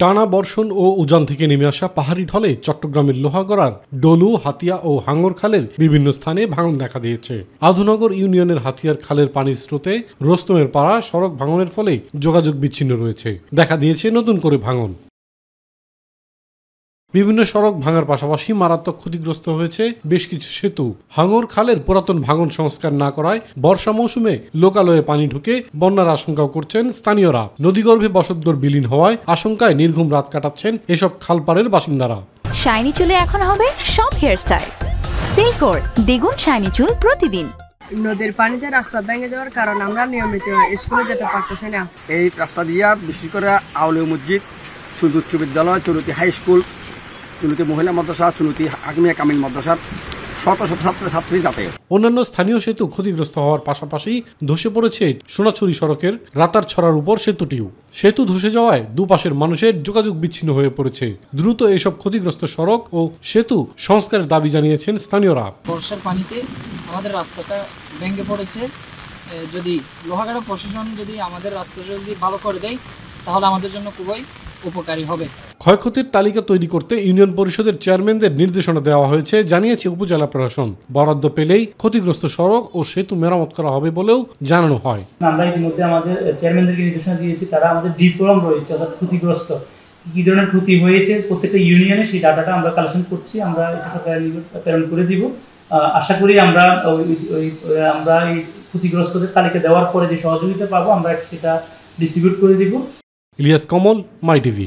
টানা বর্ষণ ও উজান থেকে নেমে আসা পাহাড়ি ঢলে চট্টগ্রামের লোহাগড়ার ডলু, হাতিয়া ও হাঙ্গর খালের বিভিন্ন স্থানে ভাঙন দেখা দিয়েছে। আধুনগর ইউনিয়নের হাতিয়ার খালের পানির স্রোতে রোস্তমের পাড়া সড়ক ভাঙনের ফলে যোগাযোগ বিচ্ছিন্ন রয়েছে। দেখা দিয়েছে নতুন করে ভাঙন। বিভিন্ন সড়ক ভাঙার পাশাপাশি মারাত্মক ক্ষতিগ্রস্ত হয়েছে বেশ কিছু সেতু। হাঙ্গর খালের পুরাতন ভাঙন সংস্কার না করায় বর্ষা মৌসুমে লোকালয়ে পানি ঢুকে বন্যার আশঙ্কাও করছেন স্থানীয়রা। নদীগর্ভে বসতঘর বিলীন হওয়ায় আশঙ্কায় নির্ঘুম রাত কাটাচ্ছেন এসব খালপাড়ের বাসিন্দারা। শাইনি চুলে এখন হবে সব হেয়ার স্টাইল। সিল্কোর দ্বিগুণ শাইনি চুল প্রতিদিন। নদীর পানিতে রাস্তা ভেঙে যাওয়ার কারণে আমরা নিয়মিত স্কুলে যেতে পারতেছি না। এই রাস্তা দিয়ে বিশেষ করে আউলিয়া মসজিদ, চুলুতি উচ্চ বিদ্যালয়, চুলুতি হাই স্কুল, চুলুতি মহিলা মাদ্রাসা, চুলুতি হাকিমিয়া কামিল মাদ্রাসার শত শত ছাত্রছাত্রী যাতায়াত। অন্যান্য স্থানীয় সেতু ক্ষতিগ্রস্ত হওয়ার পাশাপাশি ধসে পড়েছে সোনাছড়ি সড়কের রাতার ছড়ার উপর সেতুটিও। সেতু ধসে যাওয়ায় দুপাশের মানুষের যোগাযোগ বিচ্ছিন্ন হয়ে পড়েছে। দ্রুত এসব ক্ষতিগ্রস্ত সড়ক ও সেতু সংস্কারের দাবি জানিয়েছেন স্থানীয়রা। বর্ষার পানিতে আমাদের রাস্তাটা ভেঙে পড়েছে। যদি লোহাগাড়া প্রশাসন যদি আমাদের রাস্তাটা যদি ভালো করে দেয় তাহলে আমাদের জন্য খুবই উপকারী হবে। ক্ষয়ক্ষতির তালিকা তৈরি করতে ইউনিয়ন পরিষদের চেয়ারম্যানদের নির্দেশনা দেওয়া হয়েছে, জানিয়েছে উপজেলা প্রশাসন। বরাদ্দ পেলেই ক্ষতিগ্রস্ত সড়ক ও সেতু মেরামত করা হবে বলেও জানানো হয়। আমরা ইতিমধ্যে আমাদের চেয়ারম্যানদেরকে নির্দেশনা দিয়েছি, তারা আমাদের ডিপ্রোগ্রাম রয়েছে, অর্থাৎ ক্ষতিগ্রস্ত কি ধরনের ক্ষতি হয়েছে প্রত্যেকটা ইউনিয়নে সেই ডাটাটা আমরা কালেকশন করছি। আমরা এটা সরকারের নিকট প্রেরণ করে দিব। আশা করি আমরা এই ক্ষতিগ্রস্তদের তালিকা দেওয়ার পরে যে সহযোগিতা পাবো আমরা সেটা ডিস্ট্রিবিউট করে দিব। ইলিয়াস কমল, মাই টিভি।